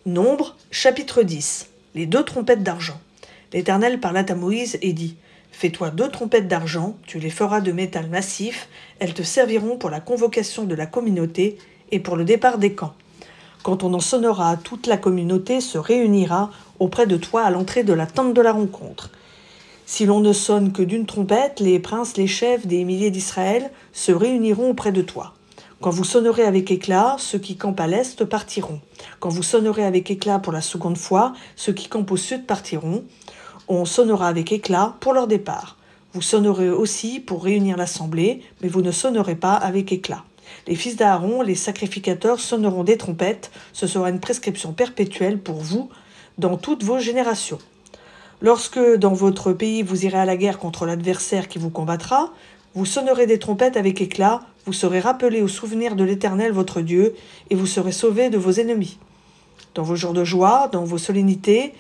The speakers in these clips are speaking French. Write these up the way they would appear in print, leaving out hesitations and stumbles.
Nombre, chapitre 10. Les 2 trompettes d'argent. L'Éternel parla à Moïse et dit : Fais-toi 2 trompettes d'argent, tu les feras de métal massif, elles te serviront pour la convocation de la communauté et pour le départ des camps. Quand on en sonnera, toute la communauté se réunira auprès de toi à l'entrée de la tente de la rencontre. Si l'on ne sonne que d'une trompette, les princes, les chefs des milliers d'Israël se réuniront auprès de toi. Quand vous sonnerez avec éclat, ceux qui campent à l'est partiront. Quand vous sonnerez avec éclat pour la seconde fois, ceux qui campent au sud partiront. On sonnera avec éclat pour leur départ. Vous sonnerez aussi pour réunir l'assemblée, mais vous ne sonnerez pas avec éclat. Les fils d'Aaron, les sacrificateurs, sonneront des trompettes. Ce sera une prescription perpétuelle pour vous dans toutes vos générations. Lorsque, dans votre pays, vous irez à la guerre contre l'adversaire qui vous combattra, vous sonnerez des trompettes avec éclat, vous serez rappelés au souvenir de l'Éternel votre Dieu, et vous serez sauvés de vos ennemis. Dans vos jours de joie, dans vos solennités,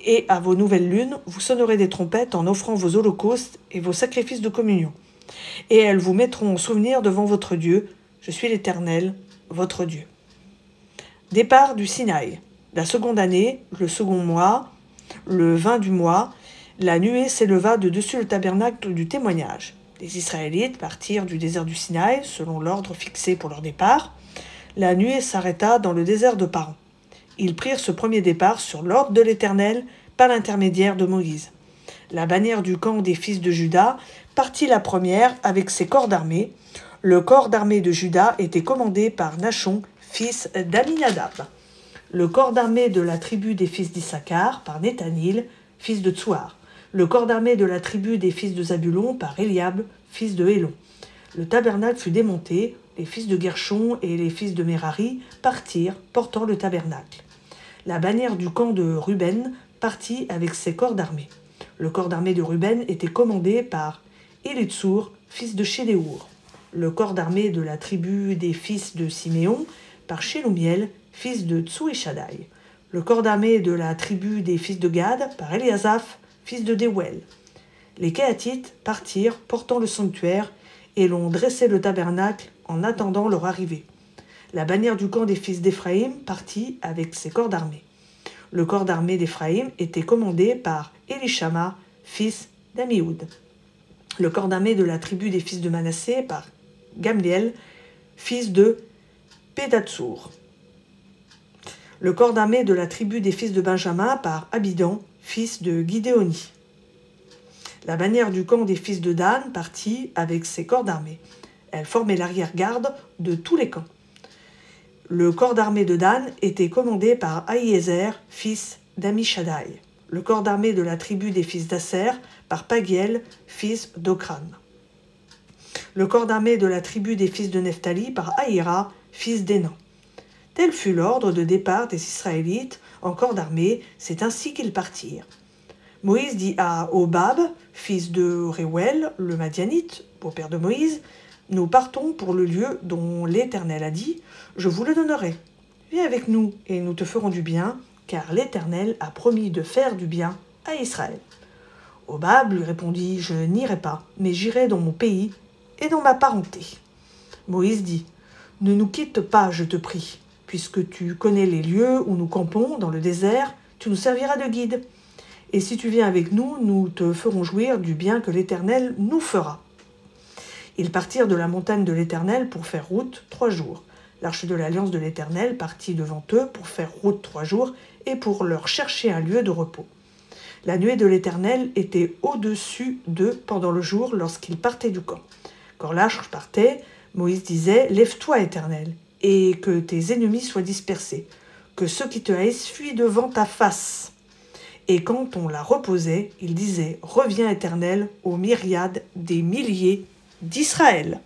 et à vos nouvelles lunes, vous sonnerez des trompettes en offrant vos holocaustes et vos sacrifices de communion. Et elles vous mettront en souvenir devant votre Dieu. Je suis l'Éternel, votre Dieu. Départ du Sinaï. La seconde année, le second mois, le 20 du mois, la nuée s'éleva de dessus le tabernacle du témoignage. Les Israélites partirent du désert du Sinaï, selon l'ordre fixé pour leur départ. La nuée s'arrêta dans le désert de Paran. Ils prirent ce premier départ sur l'ordre de l'Éternel, par l'intermédiaire de Moïse. La bannière du camp des fils de Juda partit la première avec ses corps d'armée. Le corps d'armée de Juda était commandé par Nachon, fils d'Aminadab. Le corps d'armée de la tribu des fils d'Issachar par Nethanil, fils de Tsuar. Le corps d'armée de la tribu des fils de Zabulon par Eliab, fils de Hélon. Le tabernacle fut démonté, les fils de Gershon et les fils de Merari partirent, portant le tabernacle. La bannière du camp de Ruben partit avec ses corps d'armée. Le corps d'armée de Ruben était commandé par Élitsur, fils de Chédéour. Le corps d'armée de la tribu des fils de Siméon par Shelumiel, fils de Tsuishadai. Le corps d'armée de la tribu des fils de Gad par Eliasaph, fils de Dewel. Les Kéatites partirent portant le sanctuaire et l'on dressait le tabernacle en attendant leur arrivée. La bannière du camp des fils d'Éphraïm partit avec ses corps d'armée. Le corps d'armée d'Éphraïm était commandé par Élishama, fils d'Amioud. Le corps d'armée de la tribu des fils de Manassé par Gamliel, fils de Pédatsur. Le corps d'armée de la tribu des fils de Benjamin par Abidan, fils de Gidéoni. La bannière du camp des fils de Dan partit avec ses corps d'armée. Elle formait l'arrière-garde de tous les camps. Le corps d'armée de Dan était commandé par Ahiézer, fils d'Amishadai. Le corps d'armée de la tribu des fils d'Asser par Pagiel, fils d'Okran. Le corps d'armée de la tribu des fils de Nephtali par Ahira, fils d'Énan. Tel fut l'ordre de départ des Israélites en corps d'armée, c'est ainsi qu'ils partirent. Moïse dit à Hobab, fils de Réuel, le Madianite, beau-père de Moïse, « Nous partons pour le lieu dont l'Éternel a dit, je vous le donnerai. Viens avec nous et nous te ferons du bien, car l'Éternel a promis de faire du bien à Israël. » Hobab lui répondit, « Je n'irai pas, mais j'irai dans mon pays et dans ma parenté. » Moïse dit, « Ne nous quitte pas, je te prie, puisque tu connais les lieux où nous campons dans le désert, tu nous serviras de guide. Et si tu viens avec nous, nous te ferons jouir du bien que l'Éternel nous fera. » Ils partirent de la montagne de l'Éternel pour faire route 3 jours. L'arche de l'alliance de l'Éternel partit devant eux pour faire route 3 jours et pour leur chercher un lieu de repos. La nuée de l'Éternel était au-dessus d'eux pendant le jour lorsqu'ils partaient du camp. Quand l'arche partait, Moïse disait « Lève-toi, Éternel, et que tes ennemis soient dispersés, que ceux qui te haïssent fuient devant ta face. » Et quand on la reposait, il disait « Reviens, Éternel, aux myriades des milliers d'Israël. »